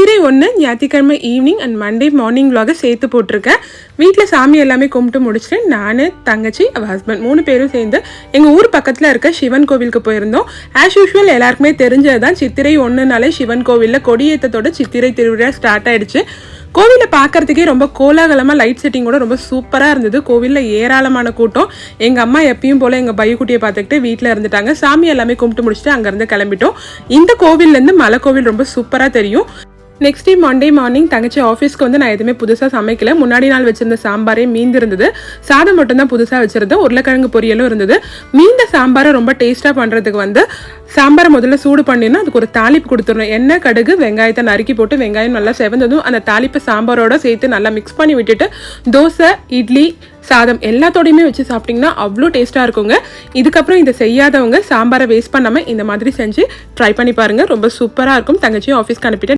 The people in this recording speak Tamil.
சித்திரை 1 ஞாயிற்றுக்கிழமை evening and Monday morning vlog சேர்த்து போட்டிருக்கேன். வீட்டில் சாமி எல்லாமே கும்பிட்டு முடிச்சுட்டு நான், தங்கச்சி, அவள் ஹஸ்பண்ட் 3 பேரும் சேர்ந்து எங்கள் ஊர் பக்கத்தில் இருக்க சிவன் கோவிலுக்கு போயிருந்தோம். ஆஸ் யூஷுவல் எல்லாருக்குமே தெரிஞ்சது தான், சித்திரை 1னாலே சிவன் கோவிலில் கொடியேற்றத்தோட சித்திரை திருவிழா ஸ்டார்ட் ஆயிடுச்சு. கோவிலை பார்க்கறதுக்கே ரொம்ப கோலாகலமாக லைட் செட்டிங்கோட ரொம்ப சூப்பராக இருந்தது. கோவிலில் ஏராளமான கூட்டம். எங்கள் அம்மா எப்பயும் போல் எங்கள் பையக்குட்டியை பார்த்துக்கிட்டு வீட்டில் இருந்துட்டாங்க. சாமி எல்லாமே கும்பிட்டு முடிச்சுட்டு அங்கேருந்து கிளம்பிட்டோம். இந்த கோவில்லேருந்து மலை கோவில் ரொம்ப சூப்பராக தெரியும். நெக்ஸ்ட் டே மண்டே மார்னிங் தங்கச்சி ஆஃபீஸ்க்கு வந்து நான் எதுவுமே புதுசாக சமைக்கல. முன்னாடி நாள் வச்சிருந்த சாம்பாரே மீந்து இருந்தது. சாதம் மட்டும்தான் புதுசாக வச்சிருந்தேன். உருளைக்கிழங்கு பொரியலும் இருந்தது. மீந்த சாம்பாரை ரொம்ப டேஸ்ட்டாக பண்ணுறதுக்கு வந்து சாம்பாரை முதல்ல சூடு பண்ணிடணும். அதுக்கு ஒரு தாளிப்பு கொடுத்துடணும். எண்ணெய், கடுகு, வெங்காயத்தை நறுக்கி போட்டு வெங்காயம் நல்லா செவந்ததும் அந்த தாளிப்பு சாம்பாரோட சேர்த்து நல்லா மிக்ஸ் பண்ணி விட்டுட்டு தோசை, இட்லி, சாதம் எல்லாத்தோடையுமே வச்சு சாப்பிட்டிங்கன்னா அவ்வளோ டேஸ்ட்டாக இருக்குங்க. இதுக்கப்புறம் இதை செய்யாதவங்க சாம்பாரை வேஸ்ட் பண்ணாமல் இந்த மாதிரி செஞ்சு ட்ரை பண்ணி பாருங்கள். ரொம்ப சூப்பராக இருக்கும். தங்கச்சியும் ஆஃபீஸ்க்கு அனுப்பிட்டு